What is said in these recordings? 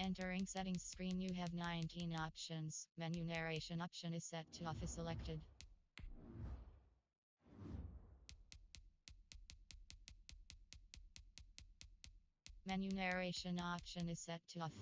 Entering settings screen, you have 19 options. Menu narration option is set to off is selected. Menu narration option is set to off.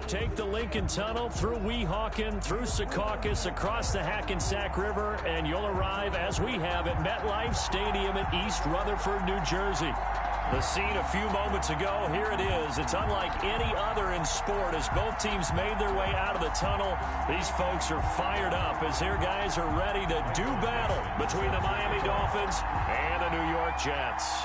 Take the Lincoln Tunnel through Weehawken, through Secaucus, across the Hackensack River, and you'll arrive, as we have, at MetLife Stadium in East Rutherford, New Jersey. The scene a few moments ago, here it is. It's unlike any other in sport as both teams made their way out of the tunnel. These folks are fired up as their guys are ready to do battle between the Miami Dolphins and the New York Jets.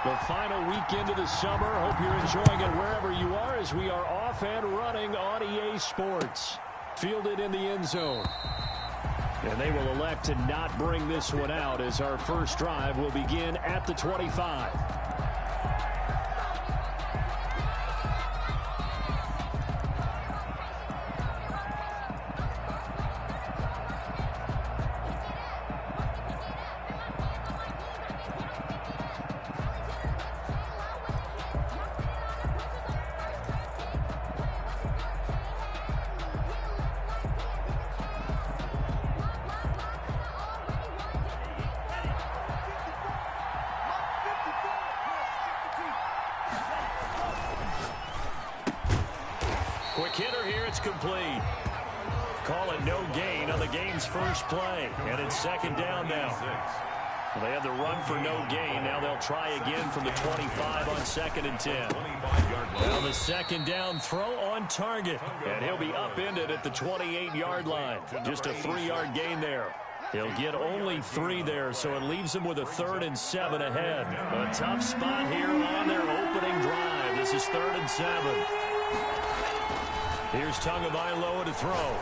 The final weekend of the summer. Hope you're enjoying it wherever you are as we are off and running on EA Sports. Fielded in the end zone. And they will elect to not bring this one out as our first drive will begin at the 25. complete. Call it no gain on the game's first play. And it's second down now. They had the run for no gain. Now they'll try again from the 25 on 2nd and 10. Now the second down throw on target. And he'll be upended at the 28-yard line. Just a 3-yard gain there. He'll get only 3 there, so it leaves him with a 3rd and 7 ahead. A tough spot here on their opening drive. This is 3rd and 7. Here's Tagovailoa to throw.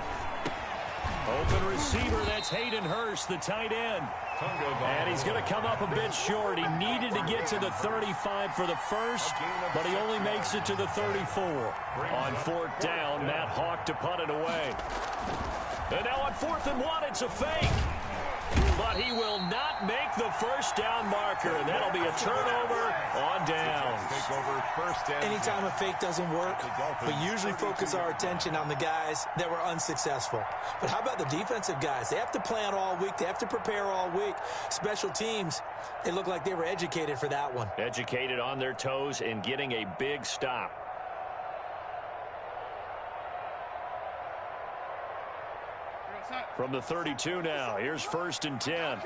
Open receiver, that's Hayden Hurst, the tight end. And he's going to come up a bit short. He needed to get to the 35 for the first, but he only makes it to the 34. On 4th down, Matt Hawk to punt it away. And now on 4th and 1, it's a fake. But he will not make the first down marker. And that'll be a turnover on downs. Anytime a fake doesn't work, we usually focus our attention on the guys that were unsuccessful. But how about the defensive guys? They have to plan all week. They have to prepare all week. Special teams, they look like they were educated for that one. Educated on their toes and getting a big stop. From the 32 now, here's 1st and 10.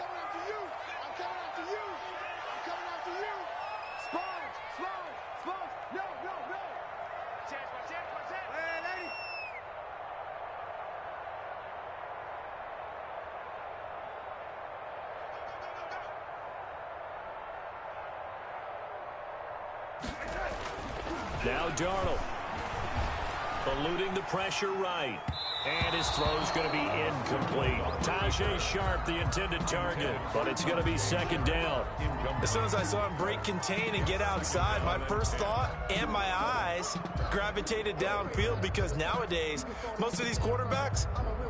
Now Darnold. Eluding the pressure right. And his throw's going to be incomplete. Tajay Sharp, the intended target, but it's going to be 2nd down. As soon as I saw him break contain and get outside, my first thought and my eyes gravitated downfield, because nowadays, most of these quarterbacks,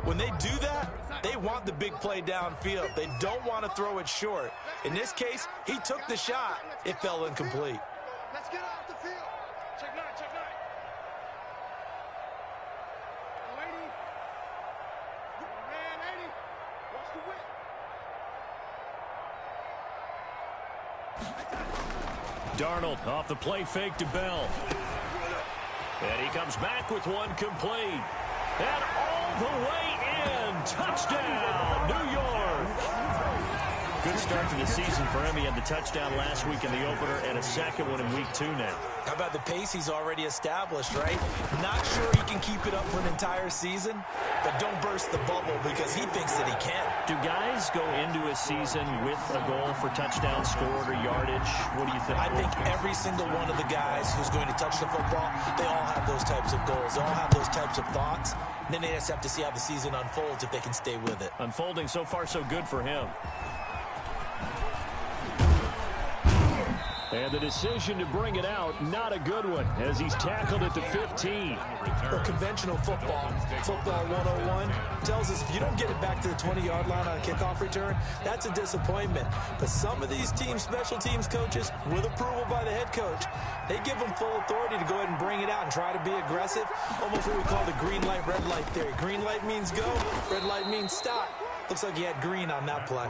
when they do that, they want the big play downfield. They don't want to throw it short. In this case, he took the shot. It fell incomplete. Let's get off the field. Check 9, check 9. Darnold off the play fake to Bell. And he comes back with one complete. And all the way in. Touchdown, New York. Good start to the season for him. He had the touchdown last week in the opener and a second one in week 2 now. How about the pace he's already established, right? Not sure he can keep it up for an entire season, but don't burst the bubble because he thinks that he can. Do guys go into a season with a goal for touchdowns scored or yardage? What do you think? I think every single one of the guys who's going to touch the football, they all have those types of goals. They all have those types of thoughts. And then they just have to see how the season unfolds if they can stay with it. Unfolding so far so good for him. And the decision to bring it out, not a good one, as he's tackled at the 15. Well, conventional football 101, tells us if you don't get it back to the 20-yard line on a kickoff return, that's a disappointment. But some of these teams, special teams coaches, with approval by the head coach, they give them full authority to go ahead and bring it out and try to be aggressive. Almost what we call the green light, red light theory. Green light means go, red light means stop. Looks like he had green on that play.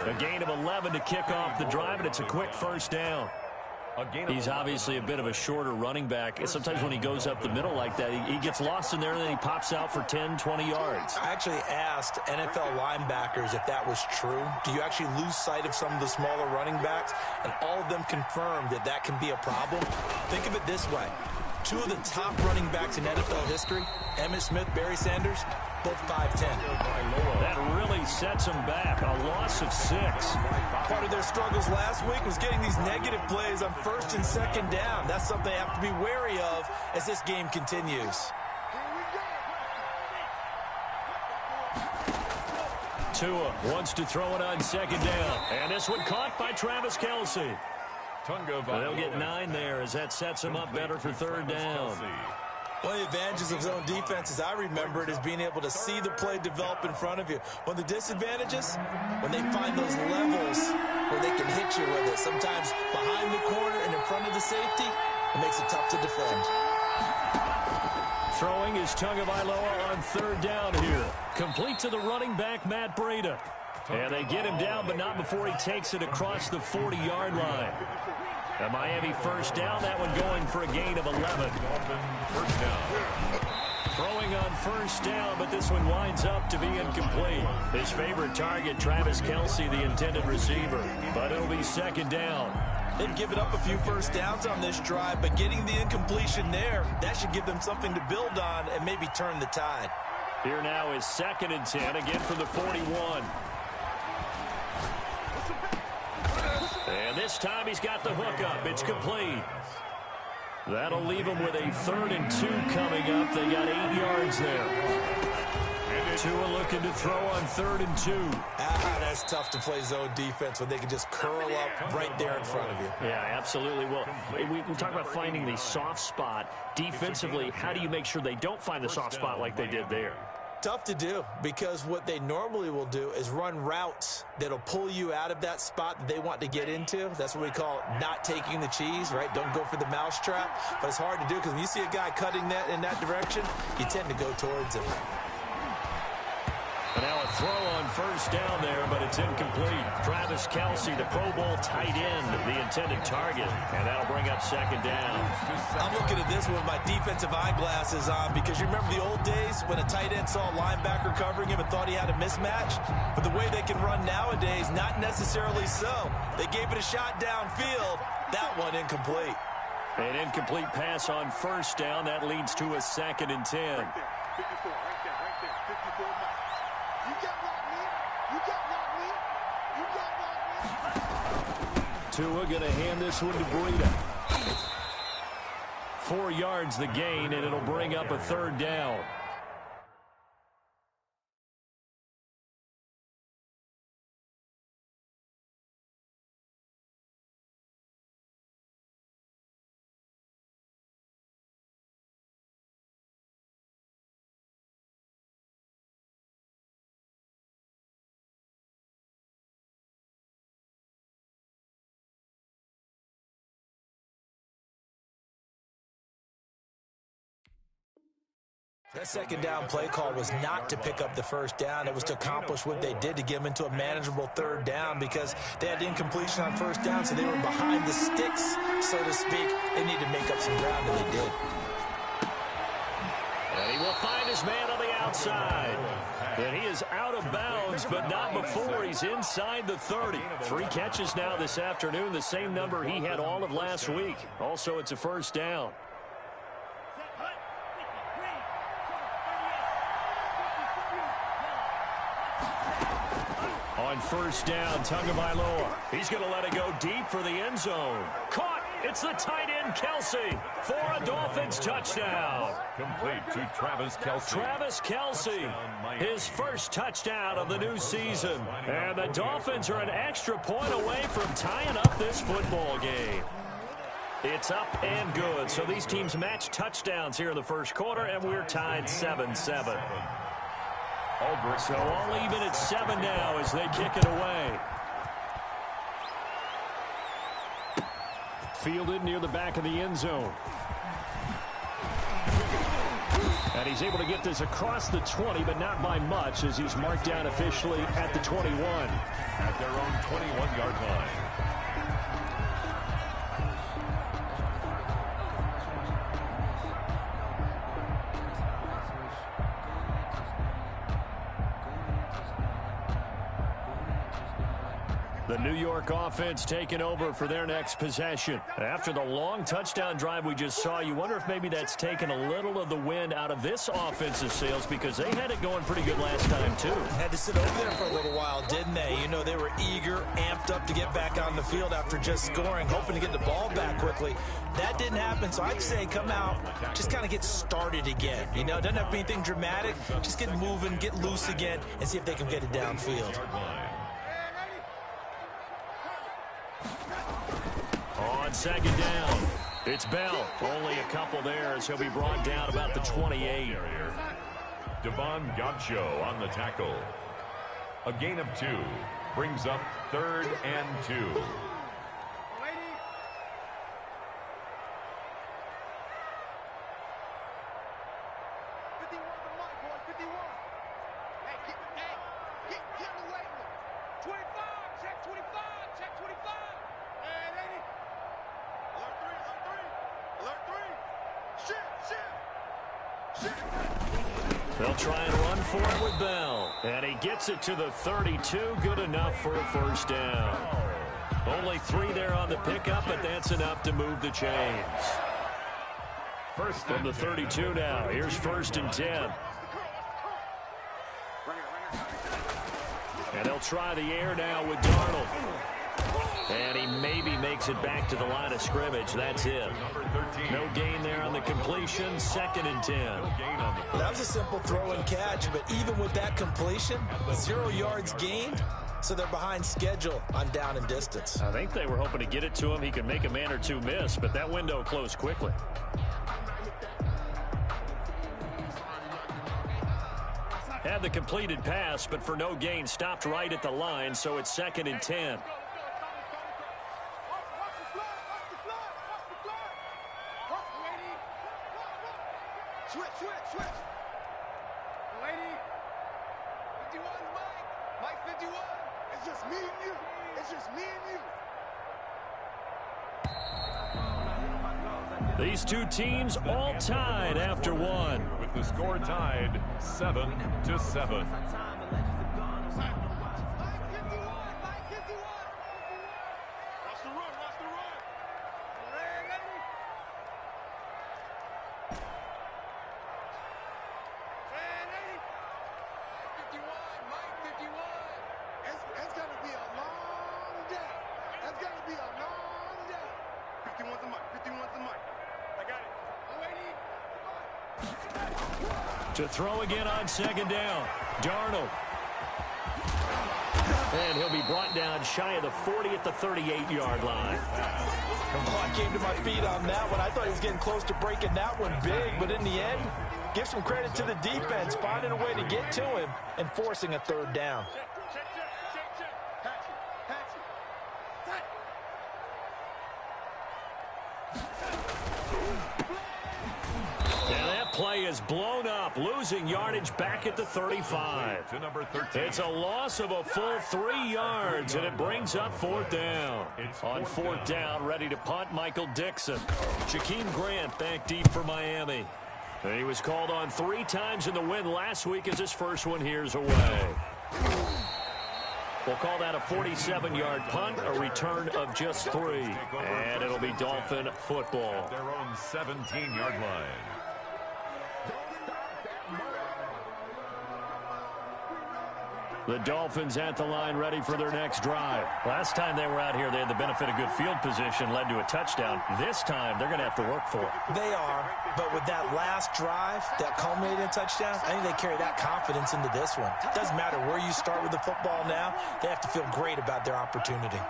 A gain of 11 to kick off the drive, and it's a quick first down. He's obviously a bit of a shorter running back. Sometimes when he goes up the middle like that, he gets lost in there, and then he pops out for 10, 20 yards. I actually asked NFL linebackers if that was true. Do you actually lose sight of some of the smaller running backs? And all of them confirmed that that can be a problem. Think of it this way. 2 of the top running backs in NFL history, Emmitt Smith, Barry Sanders, both 5'10". That really sets them back. A loss of 6. Part of their struggles last week was getting these negative plays on 1st and 2nd down. That's something they have to be wary of as this game continues. Tua wants to throw it on 2nd down. And this one caught by Travis Kelce. They'll get 9 there as that sets them up better for 3rd down. One of the advantages of zone defense, as I remember it, is being able to see the play develop in front of you. One of the disadvantages, when they find those levels where they can hit you with it, sometimes behind the corner and in front of the safety, it makes it tough to defend. Throwing is Tagovailoa on 3rd down here. Complete to the running back, Matt Breida. And they get him down, but not before he takes it across the 40-yard line. A Miami first down, that one going for a gain of 11. Throwing on first down, but this one winds up to be incomplete. His favorite target, Travis Kelce, the intended receiver. But it'll be second down. They've given up a few first downs on this drive, but getting the incompletion there, that should give them something to build on and maybe turn the tide. Here now is 2nd and 10, again from the 41. And this time he's got the hook up. It's complete. That'll leave him with a 3rd and 2 coming up. They got 8 yards there. Tua looking to throw on 3rd and 2. That's tough to play zone defense when they can just curl up right there in front of you. Yeah, absolutely. Well, we talk about finding the soft spot. Defensively, how do you make sure they don't find the soft spot like they did there? Tough to do, because what they normally will do is run routes that'll pull you out of that spot that they want to get into. That's what we call not taking the cheese, right? Don't go for the mousetrap. But it's hard to do because when you see a guy cutting that in that direction, you tend to go towards him. And now a throw on first down there, but it's incomplete. Travis Kelce, the Pro Bowl tight end, the intended target. And that'll bring up 2nd down. I'm looking at this with my defensive eyeglasses on, because you remember the old days when a tight end saw a linebacker covering him and thought he had a mismatch? But the way they can run nowadays, not necessarily so. They gave it a shot downfield. That one incomplete. An incomplete pass on first down. That leads to a 2nd and 10. Right there, 54, right there, 54 miles. You got locked in. You got locked in. You got locked in. Tua going to hand this one to Breida. 4 yards the gain, and it'll bring up a 3rd down. That 2nd down play call was not to pick up the first down. It was to accomplish what they did, to get them into a manageable 3rd down, because they had incompletion on first down, so they were behind the sticks, so to speak. They needed to make up some ground, and they did. And he will find his man on the outside. And he is out of bounds, but not before he's inside the 30. 3 catches now this afternoon, the same number he had all of last week. Also, it's a first down. On first down, Tagovailoa. He's going to let it go deep for the end zone. Caught. It's the tight end, Kelce, for a Dolphins touchdown. Complete to Travis Kelce. Travis Kelce, his first touchdown of the new season. And the Dolphins are an extra point away from tying up this football game. It's up and good. So these teams match touchdowns here in the first quarter, and we're tied 7-7. So all even at 7 now as they kick it away. Fielded near the back of the end zone. And he's able to get this across the 20, but not by much, as he's marked down officially at the 21. At their own 21-yard line. The New York offense taking over for their next possession. After the long touchdown drive we just saw, you wonder if maybe that's taken a little of the wind out of this offensive sails, because they had it going pretty good last time, too. Had to sit over there for a little while, didn't they? You know, they were eager, amped up to get back on the field after just scoring, hoping to get the ball back quickly. That didn't happen, so I'd say come out, just kind of get started again. You know, doesn't have to be anything dramatic. Just get moving, get loose again, and see if they can get it downfield. On second down, it's Bell. Only a couple there as he'll be brought down about the 28. Devon Godcho on the tackle. A gain of 2 brings up 3rd and 2. They'll try and run for it with Bell. And he gets it to the 32. Good enough for a first down. Only 3 there on the pickup, but that's enough to move the chains. First from the 32 now. Here's 1st and 10. And they'll try the air now with Darnold. And he maybe makes it back to the line of scrimmage. That's it. No gain there on the completion. 2nd and 10. That was a simple throw and catch, but even with that completion, 0 yards gained, so they're behind schedule on down and distance. I think they were hoping to get it to him. He could make a man or two miss, but that window closed quickly. Had the completed pass, but for no gain, stopped right at the line, so it's 2nd and 10. Switch. Lady. 51, Mike 51. It's just me and you. It's just me and you. These two teams all tied after one. With the score tied 7-7. Mike 51. Watch the run. It's going to be a long day. That's going to be a long day. 51's the mic. I got it. To throw again on 2nd down. Darnold. And he'll be brought down shy of the 40 at the 38-yard line. I came to my feet on that one. I thought he was getting close to breaking that one big, but in the end, give some credit to the defense, finding a way to get to him and forcing a 3rd down. Play is blown up, losing yardage back at the 35. To number 13. It's a loss of a full 3 yards, and it brings up 4th down. On 4th down, ready to punt, Michael Dixon. Jakeem Grant back deep for Miami. And he was called on 3 times in the win last week as his first one here's away. We'll call that a 47-yard punt, a return of just 3. And it'll be Dolphin football. Their own 17-yard line. The Dolphins at the line ready for their next drive. Last time they were out here, they had the benefit of good field position, led to a touchdown. This time, they're going to have to work for it. They are, but with that last drive that culminated in a touchdown, I think they carry that confidence into this one. It doesn't matter where you start with the football now. They have to feel great about their opportunity.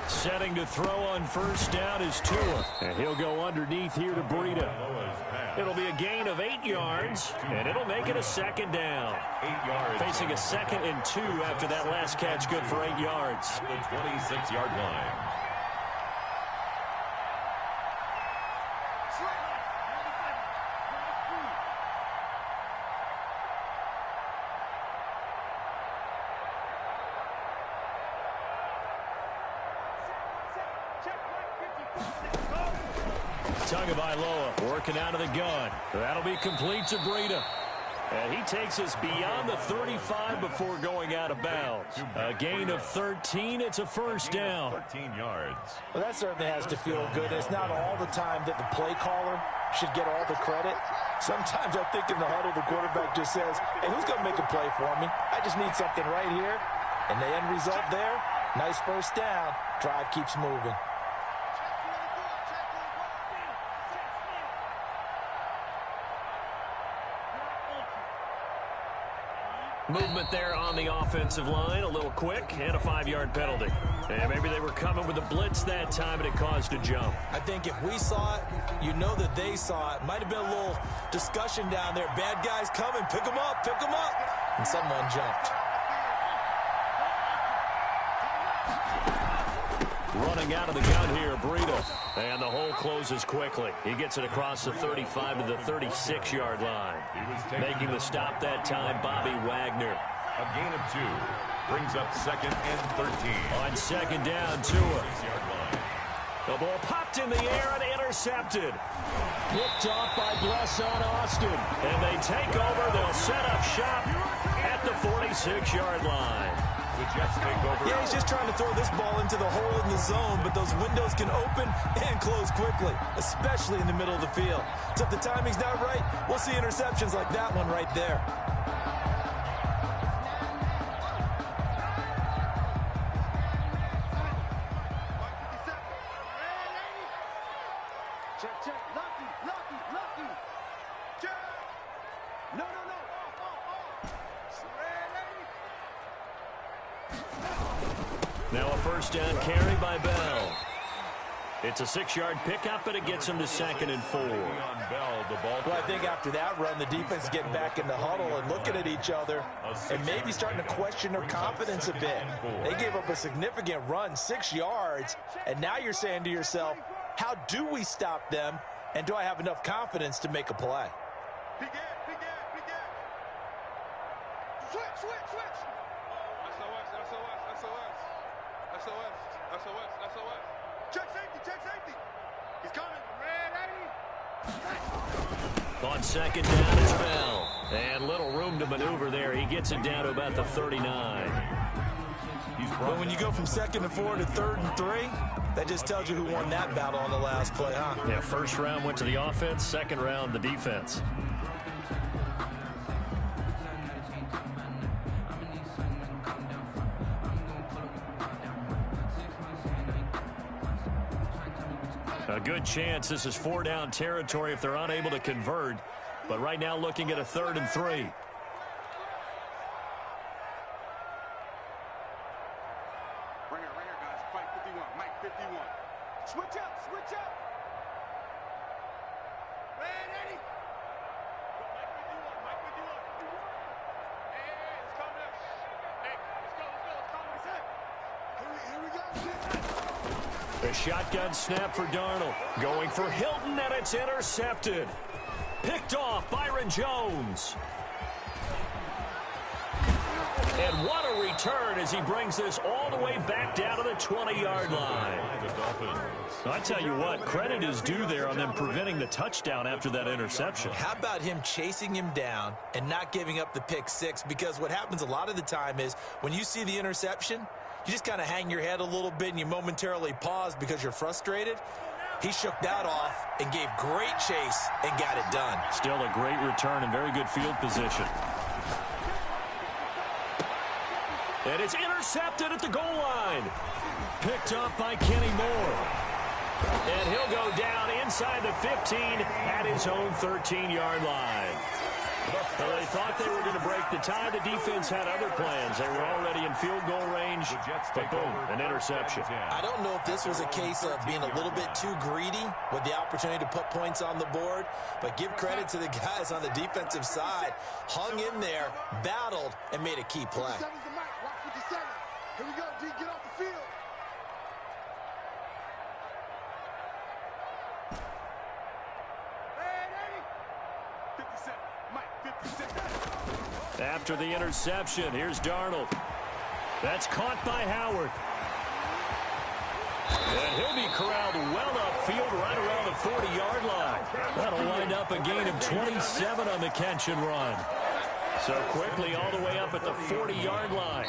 Setting to throw on 1st down is Tua. And he'll go underneath here to Breida. It'll be a gain of 8 yards, and it'll make it a 2nd down. 8 yards. Facing a 2nd and 2 after that last catch, good for 8 yards. The 26-yard line. Tagovailoa working out of the gun. That'll be complete to Breida. And he takes us beyond the 35 before going out of bounds. A gain of 13. It's a 1st down. 13 yards. Well, that certainly has to feel good. It's not all the time that the play caller should get all the credit. Sometimes I think in the huddle, the quarterback just says, hey, who's going to make a play for me? I just need something right here. And the end result there, nice 1st down. Drive keeps moving. Movement there on the offensive line, a little quick, and a 5-yard penalty. And maybe they were coming with a blitz that time, and it caused a jump. I think if we saw it, you know that they saw it. Might have been a little discussion down there. Bad guys coming, pick them up, and someone jumped. Running out of the gun here, Breida. And the hole closes quickly. He gets it across the 35 to the 36-yard line. Making the stop that time, Bobby Wagner. A gain of 2. Brings up 2nd and 13. On 2nd down, Tua. The ball popped in the air and intercepted. Picked off by Blesson Austin. And they take over. They'll set up shop at the 46-yard line. The Jets take over. Yeah, he's just trying to throw this ball into the hole in the zone, but those windows can open and close quickly, especially in the middle of the field. So if the timing's not right, we'll see interceptions like that one right there. Check. Lucky. Check. No. Now a first down carry by Bell. It's a 6-yard pickup, but it gets him to 2nd and 4. On Bell, the ball. Well, I think after that run, the defense is getting back in the huddle and looking at each other and maybe starting to question their confidence a bit. They gave up a significant run, 6 yards, and now you're saying to yourself, how do we stop them, and do I have enough confidence to make a play? Big gap. Switch. SOS. Check safety. He's coming. Ready. On 2nd down, it's Bell. And little room to maneuver there. He gets it down to about the 39. But when you go from 2nd and 4 to 3rd and 3, that just tells you who won that battle on the last play, huh? Yeah, first round went to the offense, second round the defense. A good chance this is 4-down territory if they're unable to convert. But right now looking at a 3rd and 3. Right here, guys. Fight 51. Mike 51. Switch up. Ready. Mike 51. Hey, it's coming up. Hey, let's go. Here we go. The shotgun snap for Darnold. Going for Hilton, and it's intercepted. Picked off Byron Jones. And what a return as he brings this all the way back down to the 20-yard line. I tell you what, credit is due there on them preventing the touchdown after that interception. How about him chasing him down and not giving up the pick six? Because what happens a lot of the time is when you see the interception, you just kind of hang your head a little bit and you momentarily pause because you're frustrated. He shook that off and gave great chase and got it done. Still a great return and very good field position. And it's intercepted at the goal line. Picked up by Kenny Moore. And he'll go down inside the 15 at his own 13-yard line. Well, they thought they were going to break the tie. The defense had other plans. They were already in field goal range, but boom, an interception. I don't know if this was a case of being a little bit too greedy with the opportunity to put points on the board, but give credit to the guys on the defensive side. Hung in there, battled, and made a key play. 57's the Mike. Watch 57. Here we go, D. Get off the field. After the interception, here's Darnold. That's caught by Howard. And he'll be corralled well upfield right around the 40-yard line. That'll wind up a gain of 27 on the catch and run. So quickly all the way up at the 40-yard line.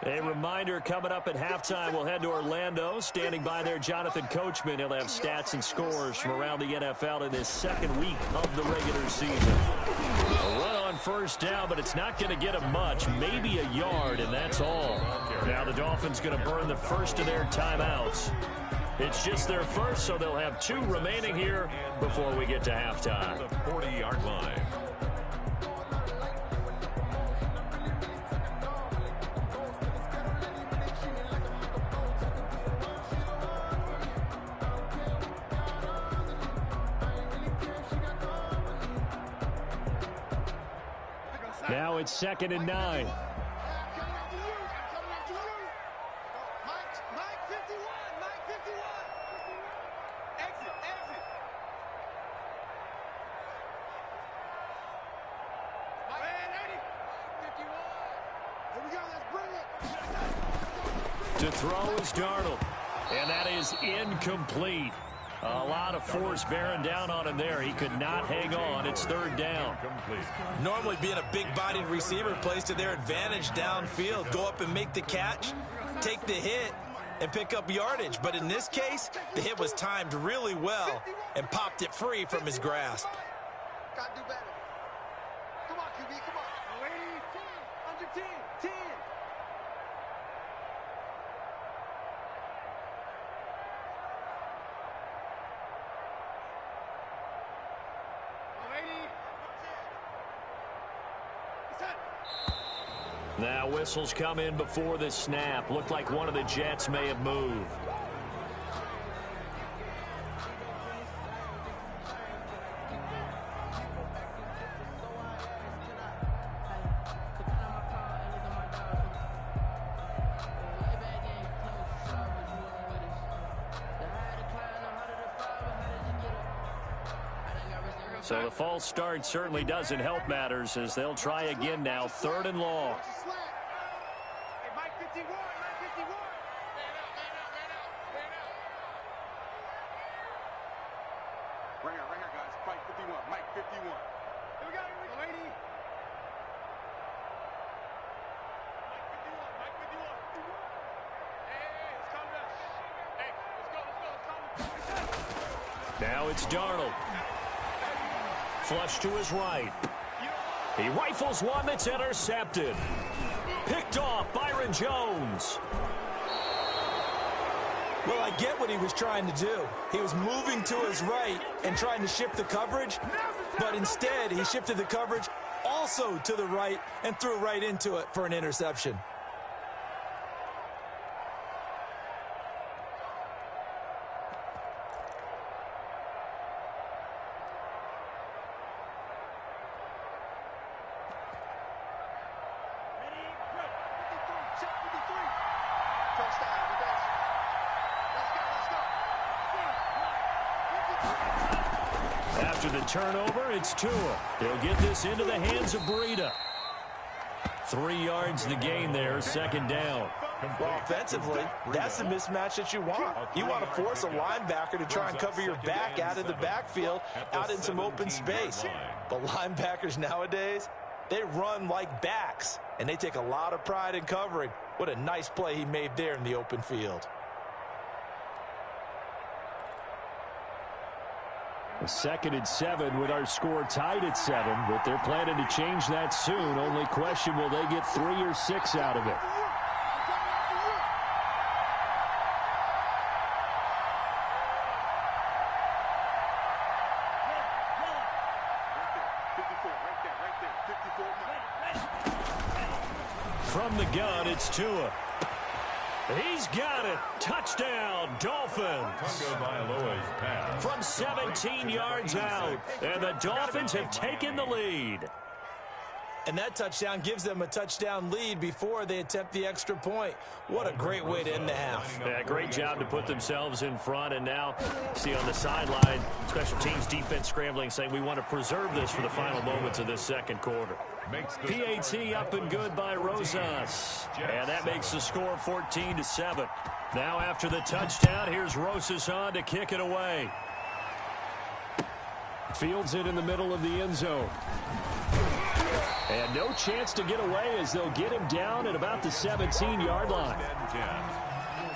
A reminder coming up at halftime, we'll head to Orlando. Standing by there, Jonathan Coachman. He'll have stats and scores from around the NFL in his second week of the regular season. A run on first down, but it's not going to get him much. Maybe a yard, and that's all. Now the Dolphins going to burn the first of their timeouts. It's just their first, so they'll have 2 remaining here before we get to halftime. The 40-yard line. Now it's 2nd and 9. Here we go, let's bring To throw is Darnold. And that is incomplete. A lot of force bearing down on him there. He could not hang on. It's third down. Normally being a big-bodied receiver plays to their advantage downfield. Go up and make the catch, take the hit, and pick up yardage. But in this case, the hit was timed really well and popped it free from his grasp. Gotta do better. Come on, QB, come on. Lady, 10, under 10, 10. Now whistles come in before the snap. Looked like one of the Jets may have moved. So the false start certainly doesn't help matters as they'll try again now. Third and long. Now it's Darnold. Flush to his right. He rifles one that's intercepted. Picked off Byron Jones. Well, I get what he was trying to do. He was moving to his right and trying to shift the coverage, but instead he shifted the coverage also to the right and threw right into it for an interception. After the turnover, it's Tua. He'll get this into the hands of Breida. 3 yards the gain there, second down. Well, offensively, that's the mismatch that you want. You want to force a linebacker to try and cover your back out of the backfield, out in some open space. But linebackers nowadays, they run like backs, and they take a lot of pride in covering. What a nice play he made there in the open field. A 2nd and 7 with our score tied at 7, but they're planning to change that soon. Only question, will they get 3 or 6 out of it? From the gun, it's Tua. He's got it. Touchdown, Dolphins. From 17 yards out, and the Dolphins have taken the lead. And that touchdown gives them a touchdown lead before they attempt the extra point. What a great way to end the half. Yeah, great job to put themselves in front. And now, see on the sideline, special teams defense scrambling, saying we want to preserve this for the final moments of this second quarter. PAT up and good by Rosas. And that makes the score 14-7. Now after the touchdown, here's Rosas on to kick it away. Fields it in the middle of the end zone. And no chance to get away as they'll get him down at about the 17-yard line.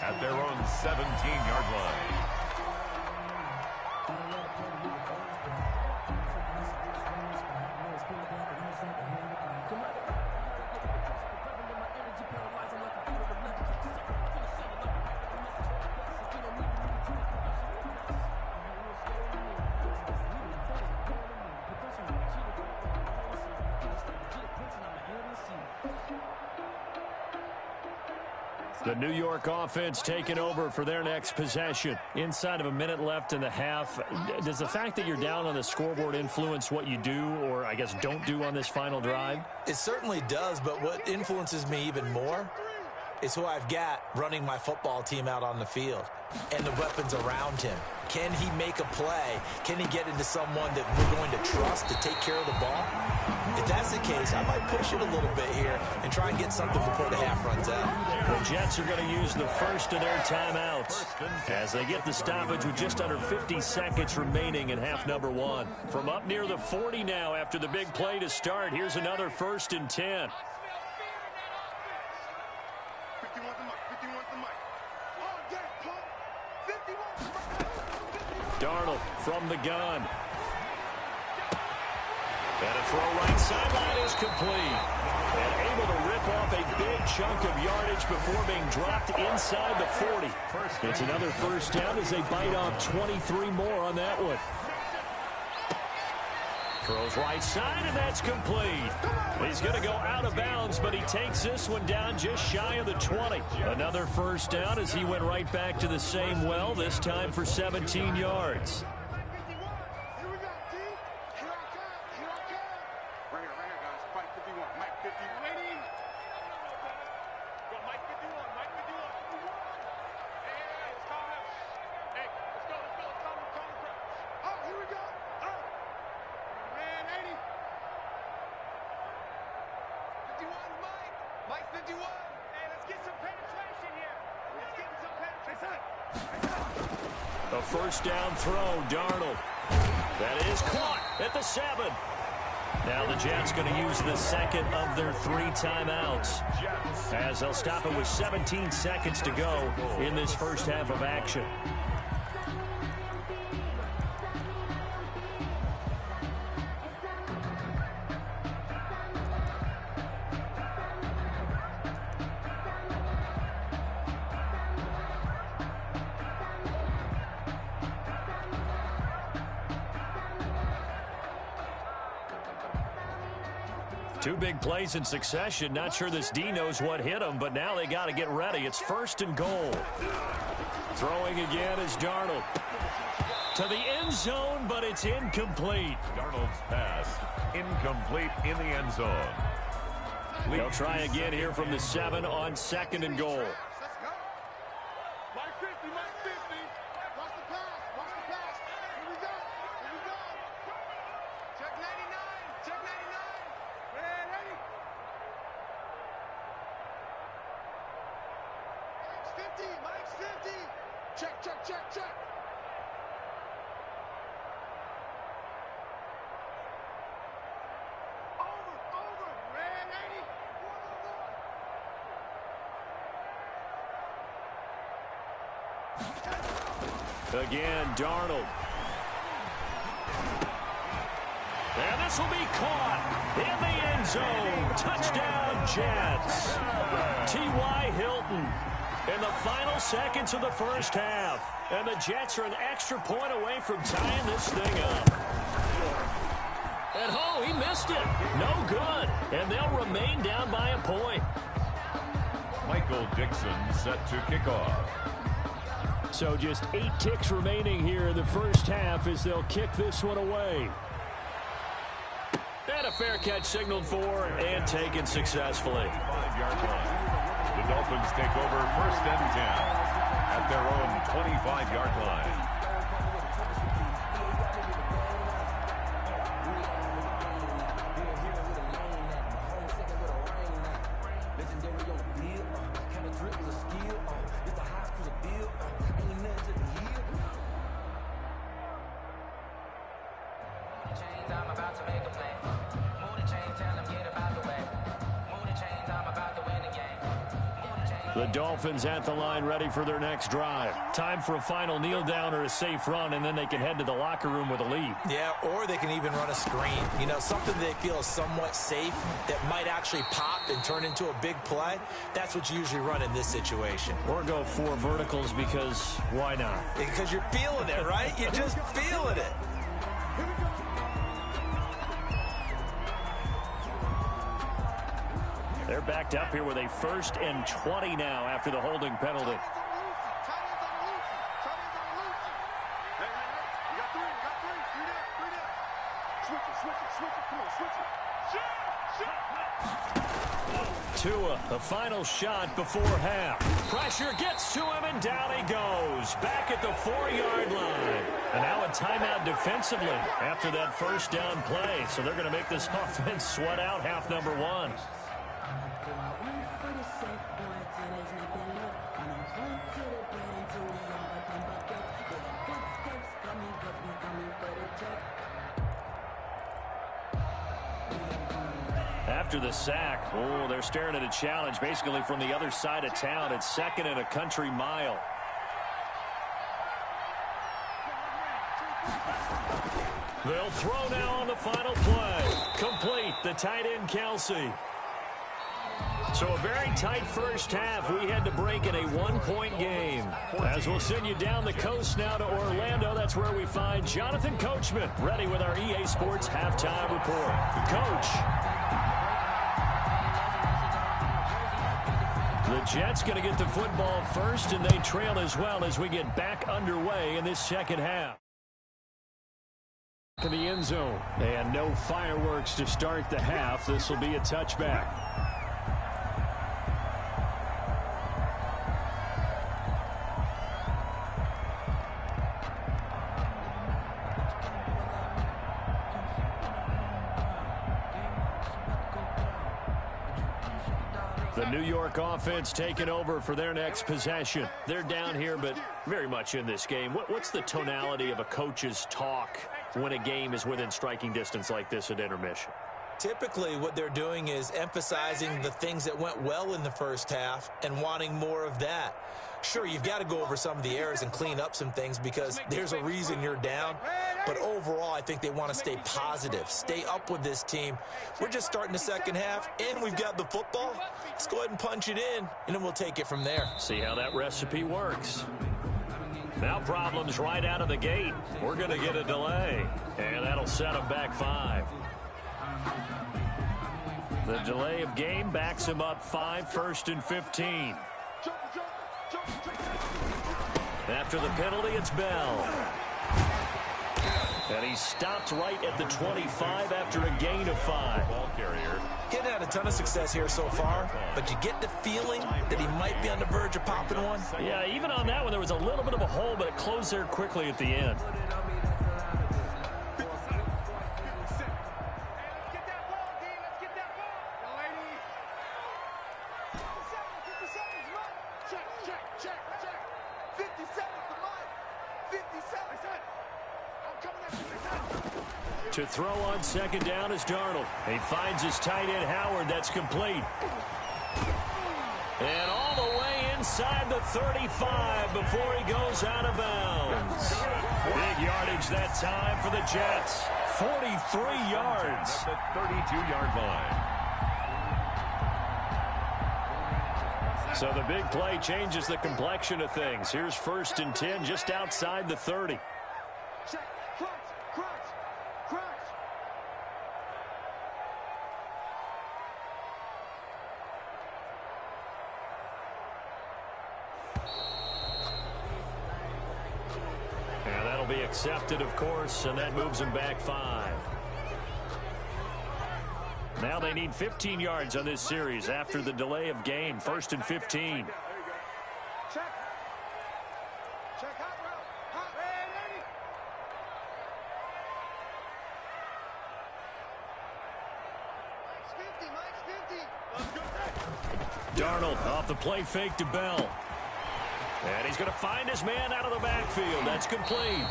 At their own 17-yard line. The New York offense taking over for their next possession. Inside of a minute left in the half. Does the fact that you're down on the scoreboard influence what you do, or I guess don't do on this final drive? It certainly does, but what influences me even more is who I've got running my football team out on the field and the weapons around him. Can he make a play? Can he get into someone that we're going to trust to take care of the ball? If that's the case, I might push it a little bit here and try and get something before the half runs out. The Jets are going to use the first of their timeouts as they get the stoppage with just under 50 seconds remaining in half number one. From up near the 40 now after the big play to start, here's another 1st and 10. Darnold from the gun. And a throw right sideline is complete. And able to rip off a big chunk of yardage before being dropped inside the 40. It's another 1st down as they bite off 23 more on that one. Throws right side, and that's complete. He's going to go out of bounds, but he takes this one down just shy of the 20. Another 1st down as he went right back to the same well, this time for 17 yards. A 1st down throw, Darnold. That is caught at the 7. Now the Jets going to use the second of their 3 timeouts as they'll stop it with 17 seconds to go in this first half of action. Two big plays in succession. Not sure this D knows what hit him, but now they got to get ready. It's 1st and goal. Throwing again is Darnold. To the end zone, but it's incomplete. Darnold's pass incomplete in the end zone. They'll try again here from the 7 on 2nd and goal. Check. Over. Red 80. Again, Darnold. And this will be caught in the end zone. Touchdown, Jets. T.Y. Hilton in the final seconds of the first half. And the Jets are an extra point away from tying this thing up. And he missed it. No good. And they'll remain down by a point. Michael Dixon set to kick off. So just 8 ticks remaining here in the first half as they'll kick this one away. And a fair catch signaled for and taken successfully. 5-yard line. The Dolphins take over 1st and 10 at their own 25-yard line. The Dolphins at the line ready for their next drive. Time for a final kneel down or a safe run, and then they can head to the locker room with a lead. Yeah, or they can even run a screen. You know, something they feel is somewhat safe that might actually pop and turn into a big play. That's what you usually run in this situation. Or go 4 verticals because why not? Because you're feeling it, right? You're just feeling it. They're backed up here with a 1st and 20 now after the holding penalty. Switch it. Tua, the final shot before half. Pressure gets to him, and down he goes. Back at the 4-yard line. And now a timeout defensively after that first down play. So they're going to make this offense sweat out half number one. After the sack, they're staring at a challenge basically from the other side of town. It's 2nd and a country mile. They'll throw now on the final play. Complete, the tight end Kelsey. So a very tight first half. We had to break in a 1-point game. As we'll send you down the coast now to Orlando, that's where we find Jonathan Coachman, ready with our EA Sports halftime report. Coach. The Jets going to get the football first, and they trail as well as we get back underway in this second half. In the end zone, and no fireworks to start the half. This will be a touchback. The New York offense taking over for their next possession. They're down here, but very much in this game. What's the tonality of a coach's talk when a game is within striking distance like this at intermission? Typically, what they're doing is emphasizing the things that went well in the first half and wanting more of that. Sure, you've got to go over some of the errors and clean up some things because there's a reason you're down. But overall, I think they want to stay positive, stay up with this team. We're just starting the second half, and we've got the football. Let's go ahead and punch it in, and then we'll take it from there. See how that recipe works. Now problems right out of the gate. We're going to get a delay, and that'll set them back 5. The delay of game backs him up 5, 1st and 15. After the penalty, it's Bell. And he stopped right at the 25 after a gain of 5. Ball carrier. He hasn't had a ton of success here so far, but you get the feeling that he might be on the verge of popping one. Yeah, even on that one, there was a little bit of a hole, but it closed there quickly at the end. To throw on second down is Darnold. He finds his tight end Howard. That's complete. And all the way inside the 35 before he goes out of bounds. Big yardage that time for the Jets. 43 yards. At the 32-yard line. So the big play changes the complexion of things. Here's 1st and 10 just outside the 30. Be accepted, of course, and that moves them back 5. Now they need 15 yards on this series after the delay of game. 1st and 15. Darnold off the play fake to Bell. And he's going to find his man out of the backfield. That's complete.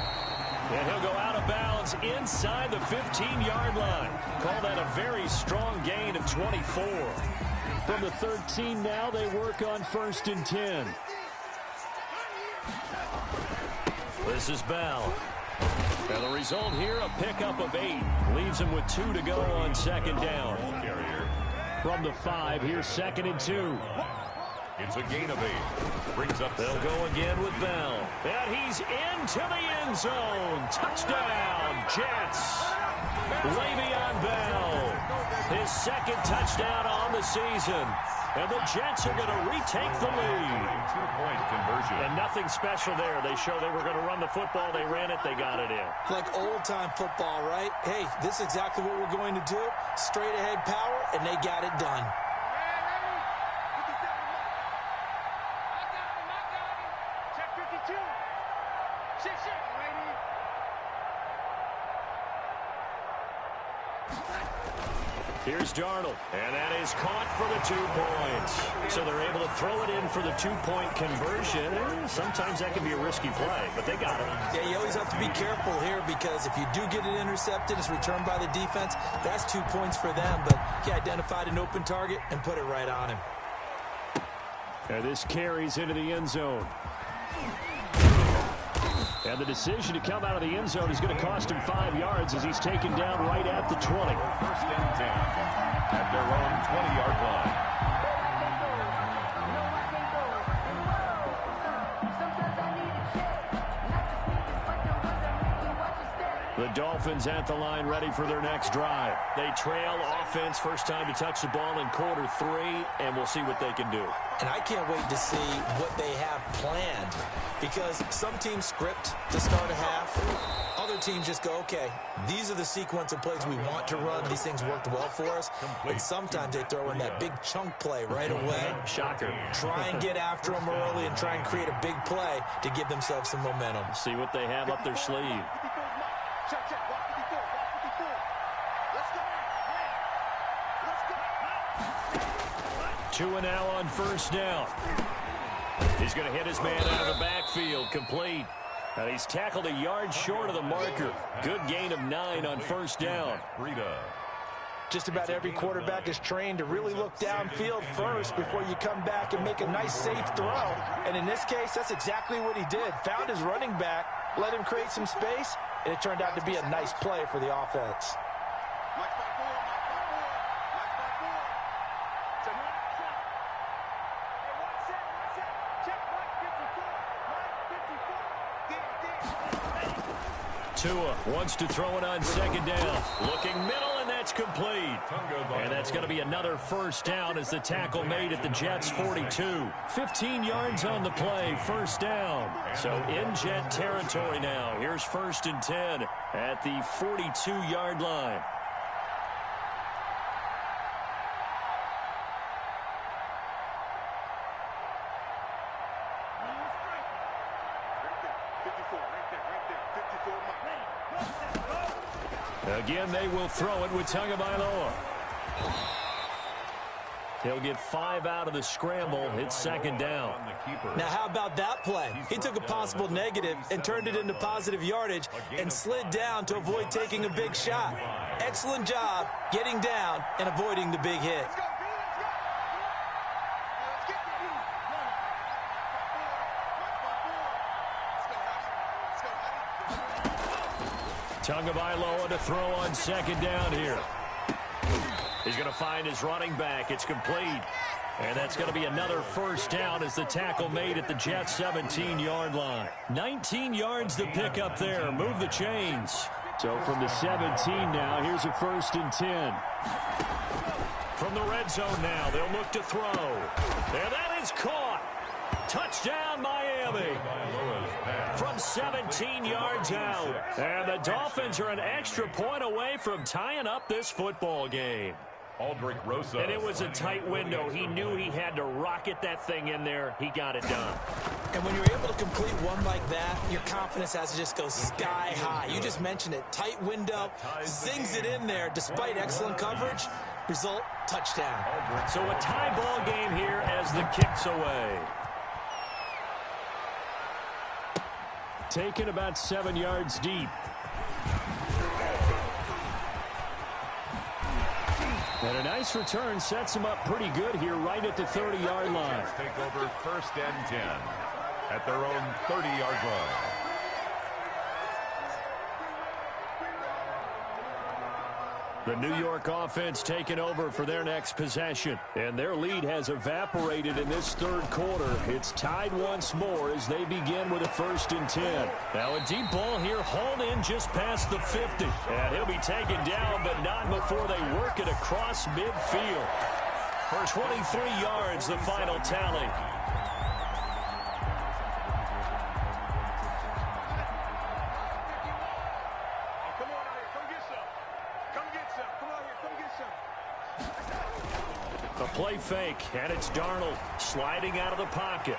And he'll go out of bounds inside the 15-yard line. Call that a very strong gain of 24. From the 13 now, they work on 1st and 10. This is Bell. And the result here, a pickup of 8. Leaves him with 2 to go on 2nd down. From the 5, here's 2nd and 2. It's a gain of 8. Brings up. They'll go again with Bell. And he's into the end zone. Touchdown, Jets. Le'Veon Bell. His 2nd touchdown on the season. And the Jets are going to retake the lead. Two-point conversion. And nothing special there. They showed they were going to run the football. They ran it. They got it in. Like old-time football, right? Hey, this is exactly what we're going to do. Straight-ahead power, and they got it done. Here's Darnold, and that is caught for the 2 points. So they're able to throw it in for the 2-point conversion. Sometimes that can be a risky play, but they got it. Yeah, you always have to be careful here because if you do get it intercepted, it's returned by the defense, that's 2 points for them. But he identified an open target and put it right on him. And this carries into the end zone. And the decision to come out of the end zone is going to cost him 5 yards as he's taken down right at the 20. First and 10 at their own 20-yard line. The Dolphins at the line ready for their next drive. They trail offense, first time to touch the ball in quarter 3, and we'll see what they can do. And I can't wait to see what they have planned because some teams script to start a half. Other teams just go, okay, these are the sequence of plays we want to run. These things worked well for us. And sometimes they throw in that big chunk play right away. Shocker. Try and get after them early and try and create a big play to give themselves some momentum. See what they have up their sleeve. Check, block 54, block 54. Let's go. 2 and now on first down. He's going to hit his man out of the backfield, complete. And he's tackled a yard short of the marker. Good gain of 9 on first down. Just about every quarterback is trained to really look downfield first before you come back and make a nice, safe throw. And in this case, that's exactly what he did. Found his running back, let him create some space, and it turned out to be a nice play for the offense. Tua wants to throw it on second down. Looking middle, and that's complete. And that's going to be another first down as the tackle made at the Jets' 42. 15 yards on the play, first down. So in Jet territory now. Here's first and 10 at the 42-yard line. Again, they will throw it with Tagovailoa. He'll get 5 out of the scramble. It's second down. Now, how about that play? He took a possible negative and turned it into positive yardage and slid down to avoid taking a big shot. Excellent job getting down and avoiding the big hit. Tagovailoa to throw on second down here. He's going to find his running back. It's complete. And that's going to be another first down as the tackle made at the Jets' 17-yard line. 19 yards to pick up there. Move the chains. So from the 17 now, here's a first and 10. From the red zone now, they'll look to throw. And that is caught. Touchdown, Miami. From 17 yards out. And the Dolphins are an extra point away from tying up this football game. Aldrich Rosa. And it was a tight window. He knew he had to rocket that thing in there. He got it done. And when you're able to complete one like that, your confidence has to just go sky high. You just mentioned it. Tight window, zings it in there despite excellent coverage. Result, touchdown. So a tie ball game here as the kick's away. Taken about 7 yards deep. And a nice return sets him up pretty good here right at the 30-yard line. Take over first and 10 at their own 30-yard line. The New York offense taking over for their next possession. And their lead has evaporated in this third quarter. It's tied once more as they begin with a first and 10. Now a deep ball here hauled in just past the 50. And he'll be taken down, but not before they work it across midfield. 23 yards, the final tally. A play fake, and it's Darnold sliding out of the pocket.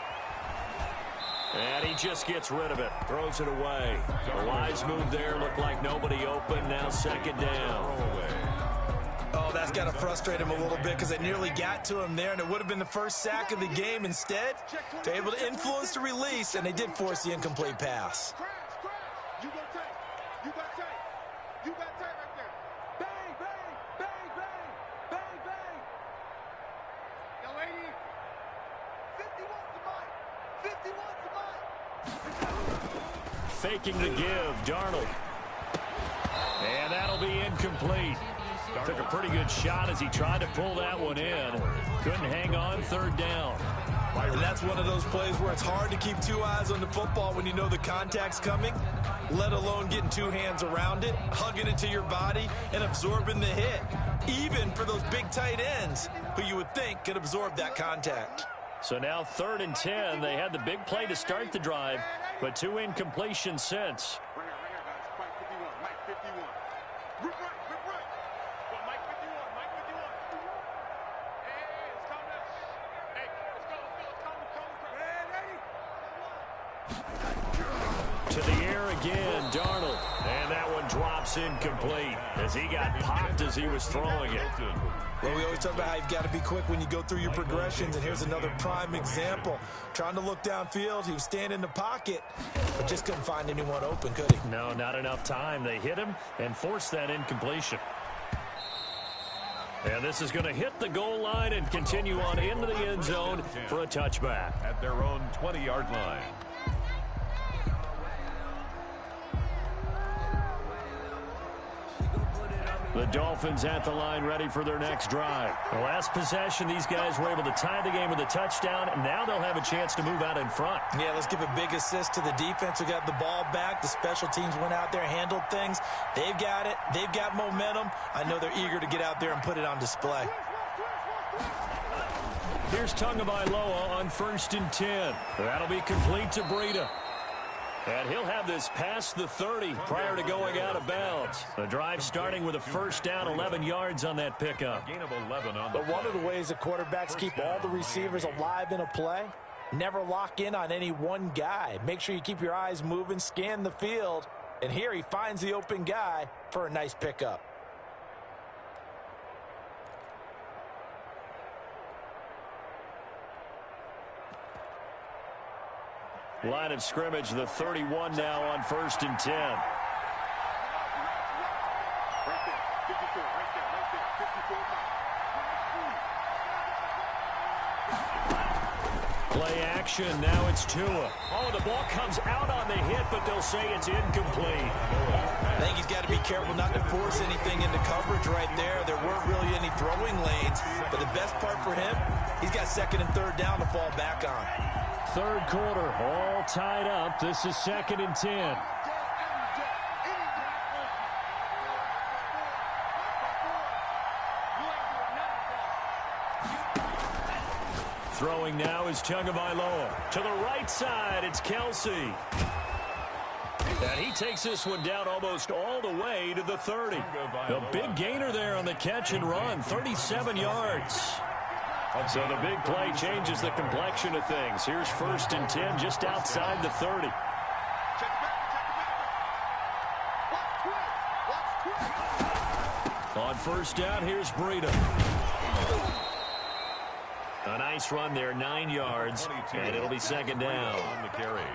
And he just gets rid of it, throws it away. A wise move there, looked like nobody open, now second down. Oh, that's got to frustrate him a little bit because they nearly got to him there, and it would have been the first sack of the game. Instead, they're able to influence the release, and they did force the incomplete pass. You got tight. You got tight. You got tight right there. Bang, bang, bang, bang, bang, bang. Young lady, 51 to mine. 51 to mine. Faking the give, Darnold. And that'll be incomplete. Took a pretty good shot as he tried to pull that one in. Couldn't hang on, third down. And that's one of those plays where it's hard to keep two eyes on the football when you know the contact's coming, let alone getting two hands around it, hugging it to your body, and absorbing the hit, even for those big tight ends who you would think could absorb that contact. So now 3rd and 10. They had the big play to start the drive, but 2 incompletions since. Right here, guys. Mike 51. Mike 51. Rip right, rip right. Well, Mike 51. Mike 51. Hey, it's coming up. Hey, let's go, let's go. It's coming. To the air again, Darnold. And that one drops incomplete as he got popped as he was throwing it. Well, we always talk about how you've got to be quick when you go through your progressions, and here's another prime example. Trying to look downfield, he was standing in the pocket, but just couldn't find anyone open, could he? No, not enough time. They hit him and forced that incompletion. And this is going to hit the goal line and continue on into the end zone for a touchback. At their own 20-yard line. The Dolphins at the line ready for their next drive. The last possession, these guys were able to tie the game with a touchdown, and now they'll have a chance to move out in front. Yeah, let's give a big assist to the defense who got the ball back. The special teams went out there, handled things. They've got it. They've got momentum. I know they're eager to get out there and put it on display. Here's Tagovailoa on 1st and 10. That'll be complete to Breida. And he'll have this past the 30 prior to going out of bounds. The drive starting with a first down, 11 yards on that pickup. Gain of 11 on the But one of the ways the quarterbacks keep all the receivers alive in a play, never lock in on any one guy. Make sure you keep your eyes moving, scan the field, and here he finds the open guy for a nice pickup. Line of scrimmage, the 31 now on 1st and 10. Right there. 54. Right there. Right there. 54. Play action. Now it's Tua. Oh, the ball comes out on the hit, but they'll say it's incomplete. I think he's got to be careful not to force anything into coverage right there. There weren't really any throwing lanes, but the best part for him, he's got 2nd and 3rd down to fall back on. 3rd quarter, all tied up. This is 2nd and 10. Throwing now is Tagovailoa. To the right side, it's Kelsey. And he takes this one down almost all the way to the 30. A big gainer there on the catch and run, 37 yards. So the big play changes the complexion of things. Here's 1st and 10 just outside the 30. On 1st down, here's Breida. A nice run there, 9 yards, and it'll be 2nd down. On the carry.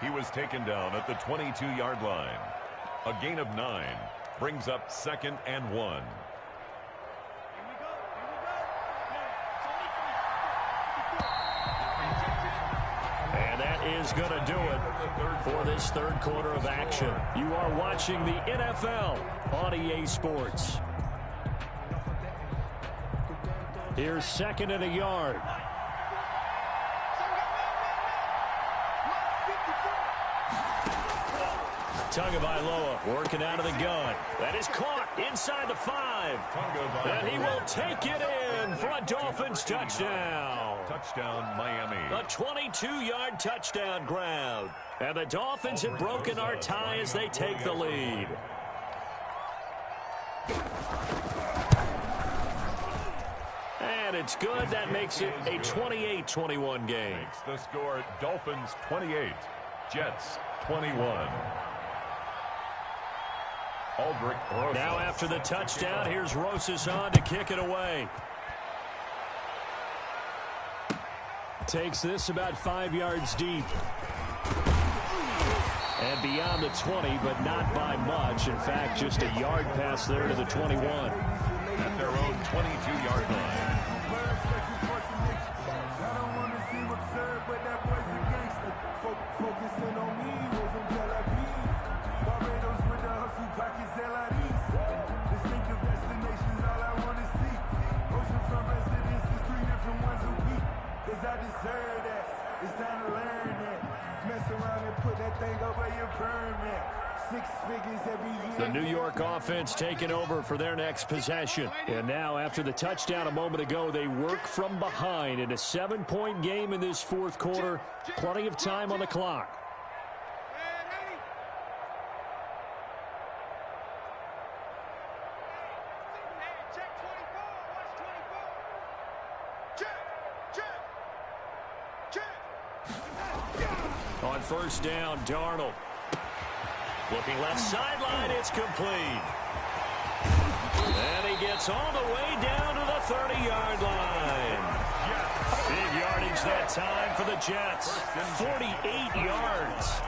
He was taken down at the 22-yard line. A gain of 9 brings up 2nd and 1. And that is going to do it for this 3rd quarter of action. You are watching the NFL on EA Sports. Here's 2nd and a yard. Tagovailoa working out of the gun. That is caught. inside the 5. And he will take it in for a Dolphins touchdown. Touchdown, Miami. A 22-yard touchdown grab. And the Dolphins have broken our tie as they take the lead. And it's good. That makes it a 28-21 game. Makes the score Dolphins 28, Jets 21. Aldrich Rosas. Now after the touchdown, here's Rosas on to kick it away. Takes this about 5 yards deep. And beyond the 20, but not by much. In fact, just a yard pass there to the 21. At their own 22-yard line. I deserve that. It's time to learn that. Mess around and put that thing over your permit. 6 figures every year. The New York offense taking over for their next possession. And now, after the touchdown a moment ago, they work from behind in a 7-point game in this fourth quarter. Plenty of time on the clock. On first down, Darnold. Looking left sideline, it's complete. And he gets all the way down to the 30-yard line. Big yardage that time for the Jets. 48 yards.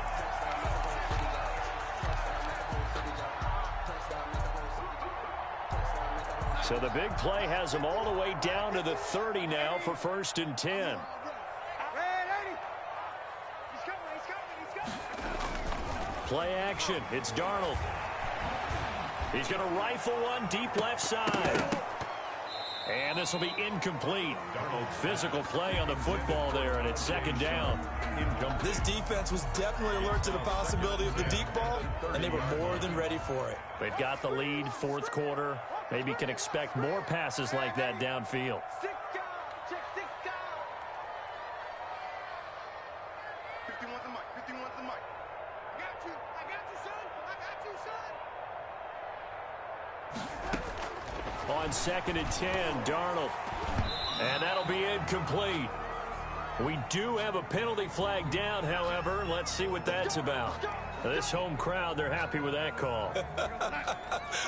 So the big play has him all the way down to the 30 now for 1st and 10. Play action. It's Darnold. He's going to rifle one deep left side. And this will be incomplete. Darnold, physical play on the football there, and it's 2nd down. This defense was definitely alert to the possibility of the deep ball, and they were more than ready for it. They've got the lead, fourth quarter. Maybe can expect more passes like that downfield. On 2nd and 10, Darnold. And that'll be incomplete. We do have a penalty flag down, however. Let's see what that's about. This home crowd, they're happy with that call.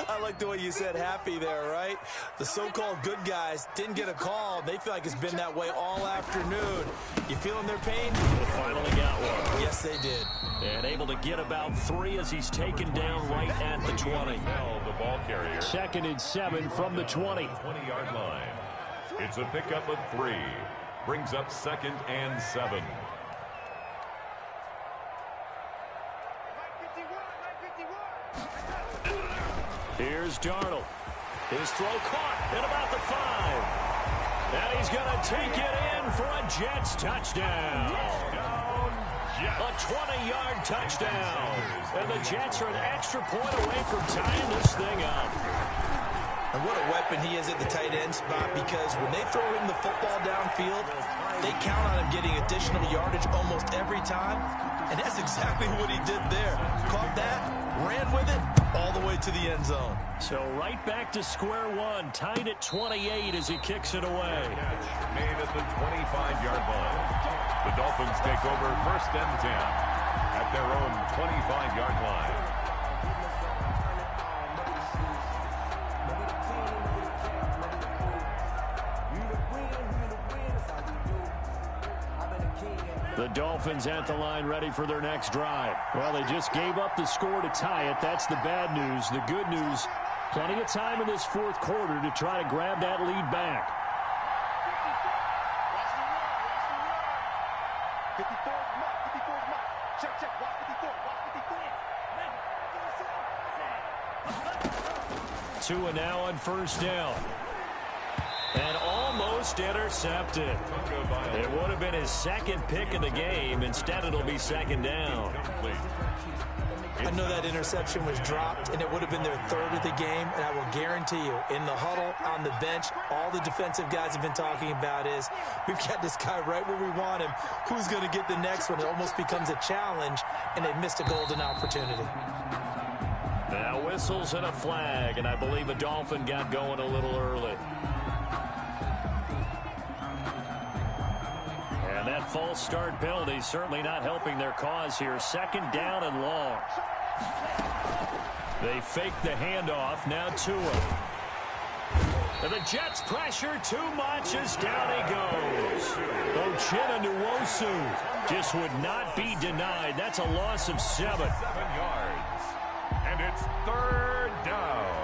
I like the way you said happy there, right? The so-called good guys didn't get a call. They feel like it's been that way all afternoon. You feeling their pain? They finally got one. Yes, they did. And able to get about 3 as he's taken down right at the 20. The ball carrier. 2nd and 7 from the 20. 20-yard line. It's a pickup of 3. Brings up 2nd and 7. Here's Darnold. His throw caught at about the 5. And he's going to take it in for a Jets touchdown. A 20-yard touchdown. And the Jets are an extra point away from tying this thing up. And what a weapon he is at the tight end spot, because when they throw him the football downfield, they count on him getting additional yardage almost every time. And that's exactly what he did there. Caught that, ran with it, all the way to the end zone. So right back to square one, tied at 28 as he kicks it away. Made at the 25-yard line. The Dolphins take over 1st and 10 at their own 25-yard line. The Dolphins at the line ready for their next drive. Well, they just gave up the score to tie it. That's the bad news. The good news, plenty of time in this fourth quarter to try to grab that lead back. 54 mark. Check. Watch 54. 2 and now on 1st down. And almost intercepted. It would have been his second pick of the game. Instead, it'll be second down. I know that interception was dropped, and it would have been their third of the game, and I will guarantee you, in the huddle, on the bench, all the defensive guys have been talking about is, we've got this guy right where we want him. Who's going to get the next one? It almost becomes a challenge, and they missed a golden opportunity. Now whistles and a flag, and I believe a Dolphin got going a little early. And that false start penalty certainly not helping their cause here. Second down and long. They fake the handoff. Now Tua. And the Jets pressure too much as down he goes. Ochena Nwosu just would not be denied. That's a loss of 7. 7 yards. And it's third down.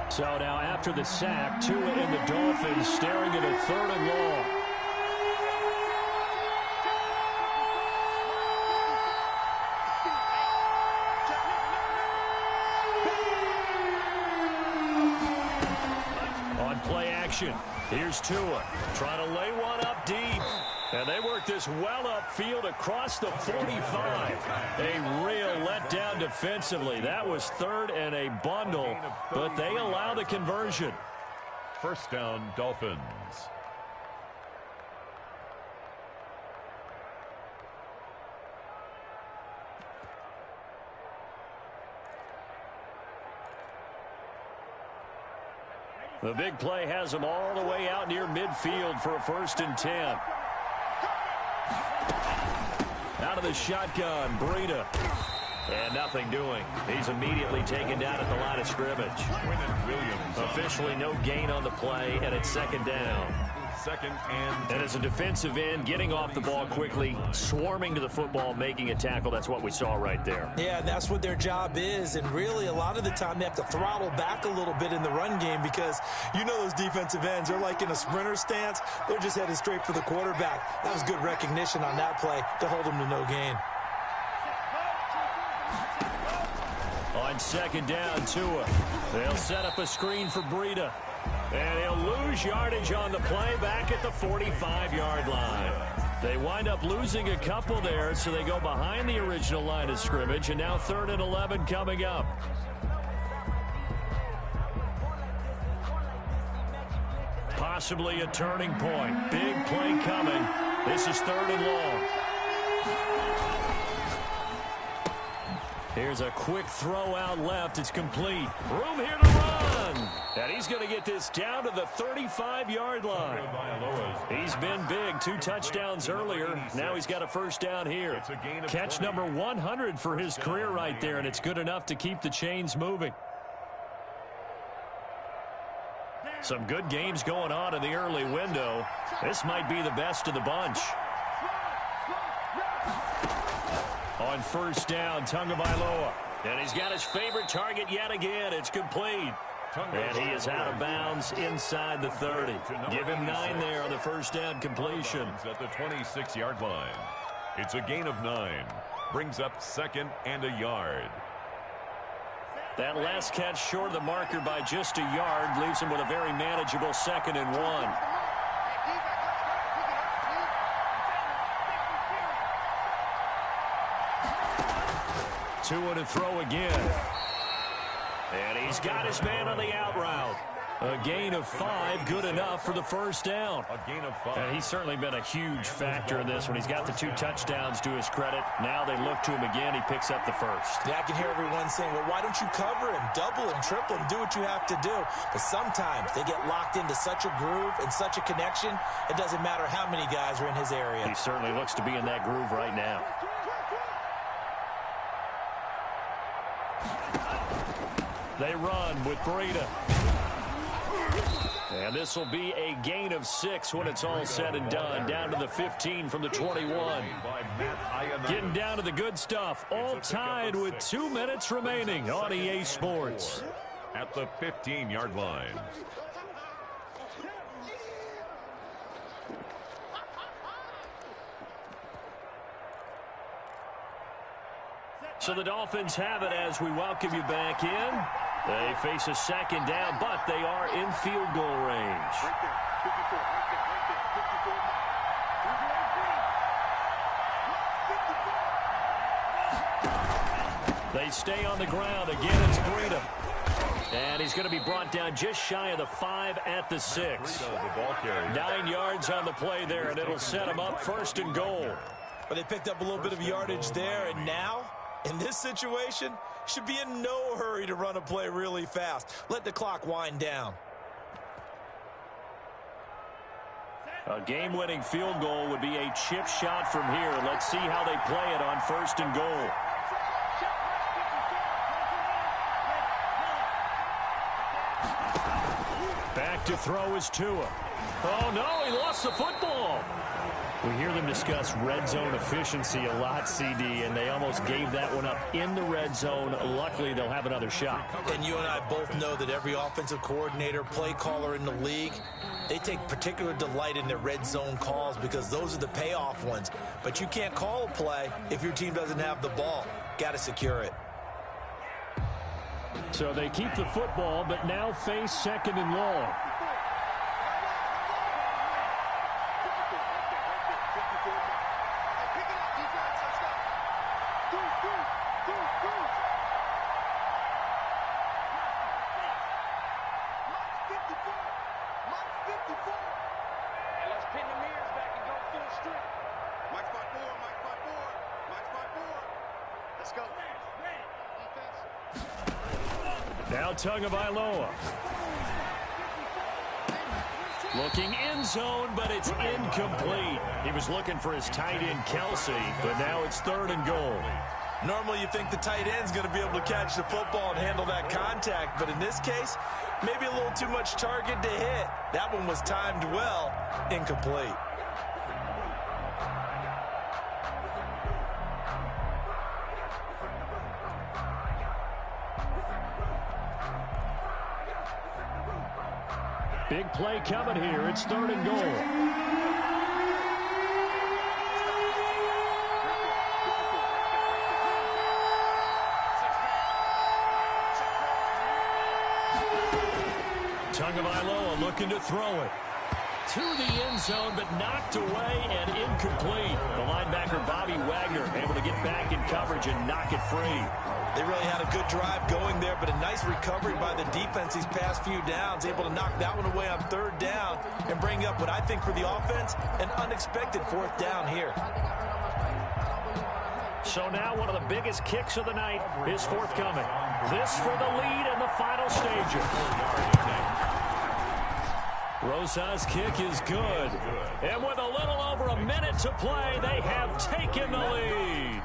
So now after the sack, Tua and the Dolphins staring at a third and long. On play action, here's Tua trying to lay one up deep. And they work this well upfield across the 45. A real letdown defensively. That was third and a bundle, but they allow the conversion. First down, Dolphins. The big play has them all the way out near midfield for a 1st and 10. Out of the shotgun, Breida. And nothing doing. He's immediately taken down at the line of scrimmage. Officially no gain on the play, and it's second down. Second and 10. And as a defensive end, getting off the ball quickly, swarming to the football, making a tackle. That's what we saw right there. Yeah, and that's what their job is. And really, a lot of the time, they have to throttle back a little bit in the run game because you know those defensive ends, they're like in a sprinter stance. They're just headed straight for the quarterback. That was good recognition on that play to hold them to no gain. On second down, Tua. They'll set up a screen for Breida. And he'll lose yardage on the play back at the 45-yard line. They wind up losing a couple there, so they go behind the original line of scrimmage, and now 3rd and 11 coming up. Possibly a turning point. Big play coming. This is 3rd and long. Here's a quick throw out left. It's complete. Room here to run. And he's going to get this down to the 35-yard line. He's been big. 2 touchdowns earlier. Now he's got a 1st down here. Catch number 100 for his career right there, and it's good enough to keep the chains moving. Some good games going on in the early window. This might be the best of the bunch. On 1st down, Tagovailoa. And he's got his favorite target yet again. It's complete. And he is out of bounds inside the 30. Give him 9 there on the 1st down completion. At the 26-yard line. It's a gain of 9. Brings up 2nd and a yard. That last catch short of the marker by just a yard leaves him with a very manageable 2nd and 1. Tua to throw again. And he's got his man on the out route. A gain of 5, good enough for the 1st down. A gain of 5. And he's certainly been a huge factor in this one. He's got the 2 touchdowns to his credit. Now they look to him again. He picks up the 1st. Yeah, I can hear everyone saying, well, why don't you cover him, double him, triple him, do what you have to do. But sometimes they get locked into such a groove and such a connection, it doesn't matter how many guys are in his area. He certainly looks to be in that groove right now. They run with Breida. And this will be a gain of 6 when it's all said and done. Down to the 15 from the 21. Getting down to the good stuff. All tied with 2 minutes remaining on EA Sports. At the 15-yard line. So the Dolphins have it as we welcome you back in. They face a second down, but they are in field goal range. Right there. 54. Right there. Right there. 54. They stay on the ground. Again, it's Breida. And he's going to be brought down just shy of the 5 at the 6. 9 yards on the play there, and it'll set him up 1st and goal. But they picked up a little bit of yardage there, and now, in this situation, should be in no hurry to run a play really fast. Let the clock wind down. A game-winning field goal would be a chip shot from here. Let's see how they play it on 1st and goal. Back to throw is Tua. Oh, no, he lost the football. We hear them discuss red zone efficiency a lot, CD, and they almost gave that one up in the red zone. Luckily, they'll have another shot. And you and I both know that every offensive coordinator, play caller in the league, they take particular delight in their red zone calls because those are the payoff ones. But you can't call a play if your team doesn't have the ball. Got to secure it. So they keep the football, but now face 2nd and long. Now Tagovailoa. Looking end zone, but it's incomplete. He was looking for his tight end, Kelsey, but now it's 3rd and goal. Normally you think the tight end's going to be able to catch the football and handle that contact, but in this case, maybe a little too much target to hit. That one was timed well, incomplete. Big play coming here. It's 3rd and goal. Tagovailoa looking to throw it. To the end zone, but knocked away and incomplete. The linebacker, Bobby Wagner, able to get back in coverage and knock it free. They really had a good drive going there, but a nice recovery by the defense these past few downs, able to knock that one away on 3rd down and bring up what I think for the offense, an unexpected 4th down here. So now one of the biggest kicks of the night is forthcoming. This for the lead in the final stages. Rosa's kick is good. And with a little over a minute to play, they have taken the lead.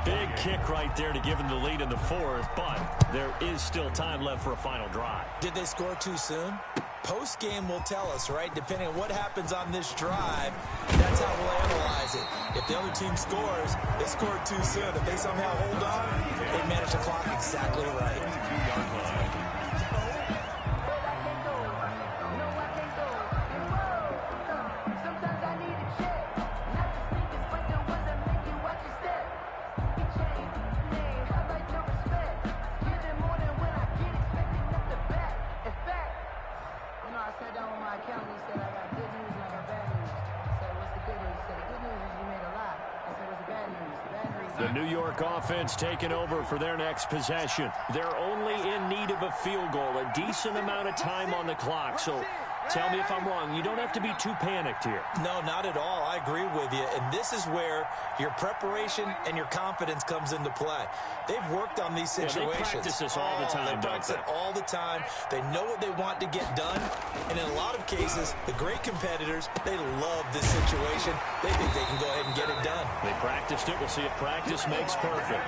Big kick right there to give them the lead in the 4th, but there is still time left for a final drive. Did they score too soon? Post-game will tell us, right? Depending on what happens on this drive, that's how we'll analyze it. If the other team scores, they scored too soon. If they somehow hold on, they manage the clock exactly right. The New York offense taking over for their next possession. They're only in need of a field goal, a decent amount of time on the clock. So tell me if I'm wrong. You don't have to be too panicked here. No, not at all. I agree with you. And this is where your preparation and your confidence comes into play. They've worked on these situations. They practice this all the time, They practice it all the time. They know what they want to get done. And in a lot of cases, the great competitors, they love this situation. They think they can go ahead and get it done. They practiced it. We'll see if practice makes perfect.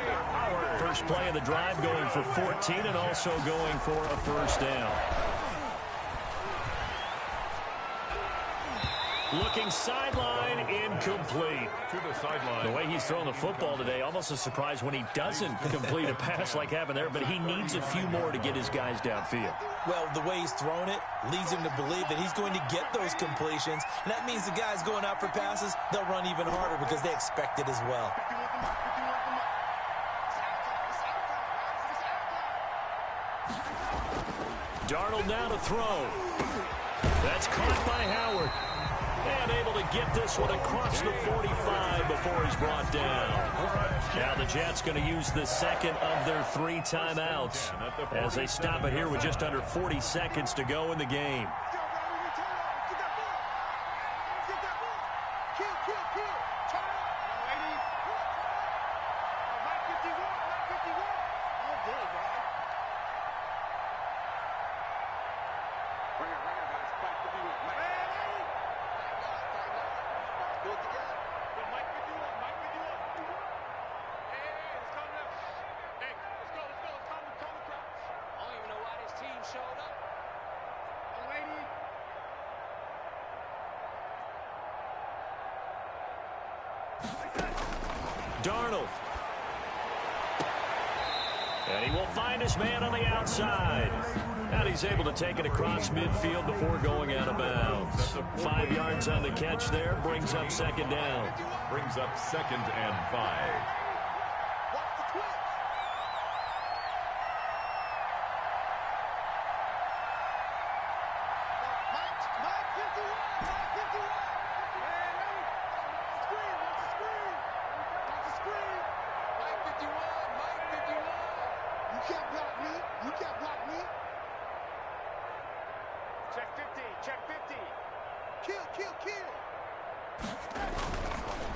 First play of the drive going for 14 and also going for a 1st down. Looking sideline, incomplete. To the sideline. The way he's throwing the football today, almost a surprise when he doesn't complete a pass like happened there, but he needs a few more to get his guys downfield. Well, the way he's thrown it leads him to believe that he's going to get those completions, and that means the guys going out for passes, they'll run even harder because they expect it as well. Darnold now to throw. That's caught by Howard. And able to get this one across the 45 before he's brought down. Now the Jets going to use the second of their 3 timeouts as they stop it here with just under 40 seconds to go in the game. Darnold. And he will find his man on the outside. And he's able to take it across midfield before going out of bounds. 5 yards on the catch there. Brings up second down. Brings up 2nd and 5.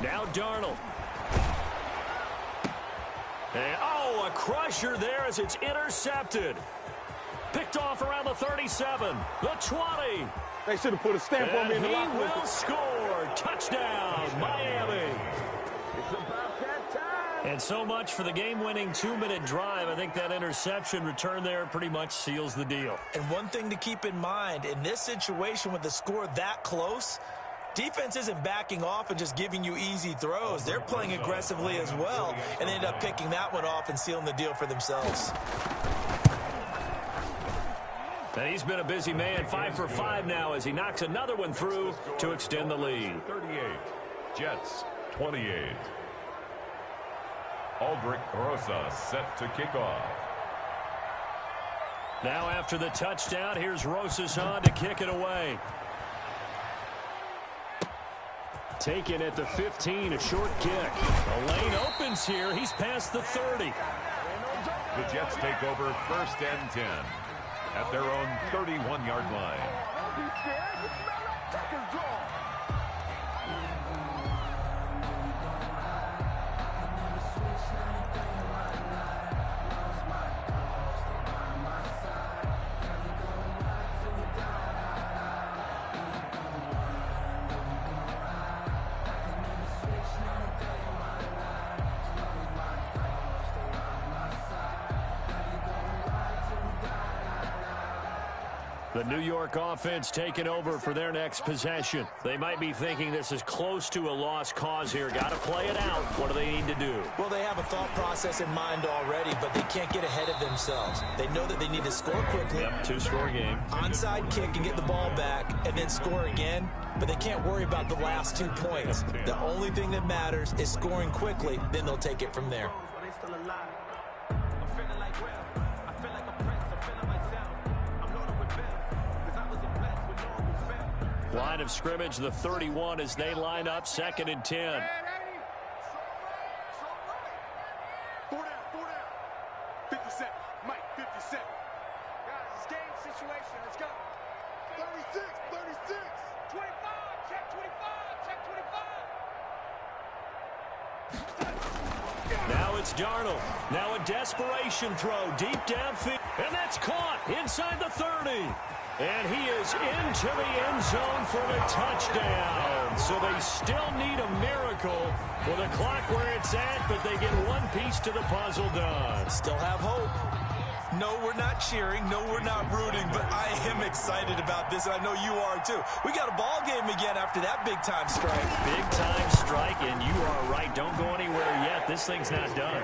Now Darnold. And, oh, a crusher there as it's intercepted. Picked off around the 37, the 20. They should have put a stamp on me in the locker room. He will score. Touchdown, Miami. It's about that time. And so much for the game-winning 2-minute drive. I think that interception return there pretty much seals the deal. And one thing to keep in mind, in this situation with the score that close, defense isn't backing off and just giving you easy throws. They're playing aggressively as well, and they end up picking that one off and sealing the deal for themselves. And he's been a busy man, 5 for 5 now as he knocks another one through to extend the lead. 38, Jets 28. Aldrich Rosa set to kick off. Now after the touchdown, here's Rosas on to kick it away. Taken at the 15, a short kick. The lane opens here. He's past the 30. The Jets take over 1st and 10 at their own 31-yard line. Don't be scared. You smell that Tucker's draw. The New York offense taking over for their next possession. They might be thinking this is close to a lost cause here. Got to play it out. What do they need to do? Well, they have a thought process in mind already, but they can't get ahead of themselves. They know that they need to score quickly. Yep, 2-score game. Onside kick and get the ball back and then score again, but they can't worry about the last 2 points. The only thing that matters is scoring quickly, then they'll take it from there. Line of scrimmage, the 31 as they line up, 2nd and 10. 4 down. 50 seconds. Mike, 50 seconds. Guys, it's game situation. Let's go. 36. 25. Check 25. Now it's Darnold. Now a desperation throw deep downfield. And that's caught inside the 30. And he is into the end zone for the touchdown. So they still need a miracle with the clock where it's at, but they get one piece to the puzzle done. Still have hope. No, we're not cheering. No, we're not rooting, but I am excited about this, and I know you are too. We got a ball game again after that big-time strike. Big-time strike, and you are right. Don't go anywhere yet. This thing's not done.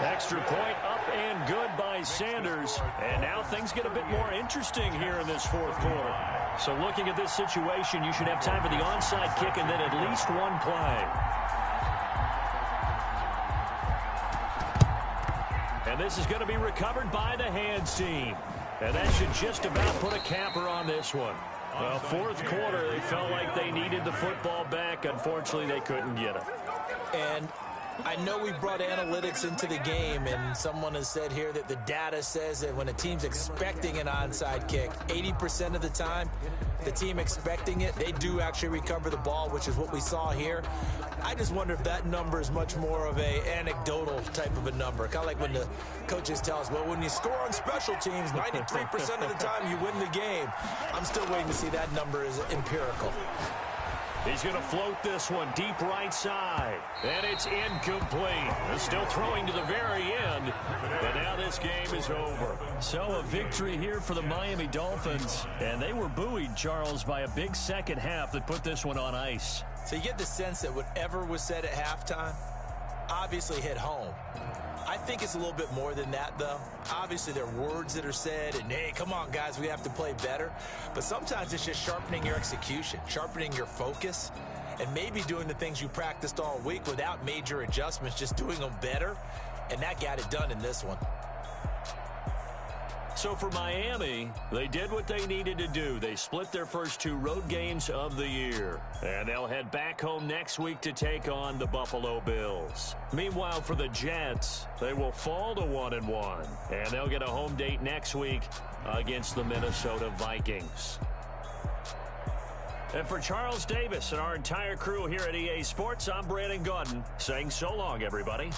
Extra point up and good by Sanders. And now things get a bit more interesting here in this 4th quarter. So looking at this situation, you should have time for the onside kick and then at least one play. And this is going to be recovered by the hands team. And that should just about put a capper on this one. Fourth quarter, they felt like they needed the football back. Unfortunately, they couldn't get it. And I know we brought analytics into the game, and someone has said here that the data says that when a team's expecting an onside kick, 80% of the time, the team expecting it, they do actually recover the ball, which is what we saw here. I just wonder if that number is much more of a anecdotal type of a number. Kind of like when the coaches tell us, well, when you score on special teams, 93% of the time you win the game. I'm still waiting to see that number is empirical. He's going to float this one deep right side. And it's incomplete. They're still throwing to the very end. And now this game is over. So a victory here for the Miami Dolphins. And they were buoyed, Charles, by a big second half that put this one on ice. So you get the sense that whatever was said at halftime obviously hit home. I think it's a little bit more than that, though. Obviously, there are words that are said, and, hey, come on, guys, we have to play better. But sometimes it's just sharpening your execution, sharpening your focus, and maybe doing the things you practiced all week without major adjustments, just doing them better. And that got it done in this one. So for Miami, they did what they needed to do. They split their first 2 road games of the year. And they'll head back home next week to take on the Buffalo Bills. Meanwhile, for the Jets, they will fall to 1-1. And they'll get a home date next week against the Minnesota Vikings. And for Charles Davis and our entire crew here at EA Sports, I'm Brandon Gaudin saying so long, everybody.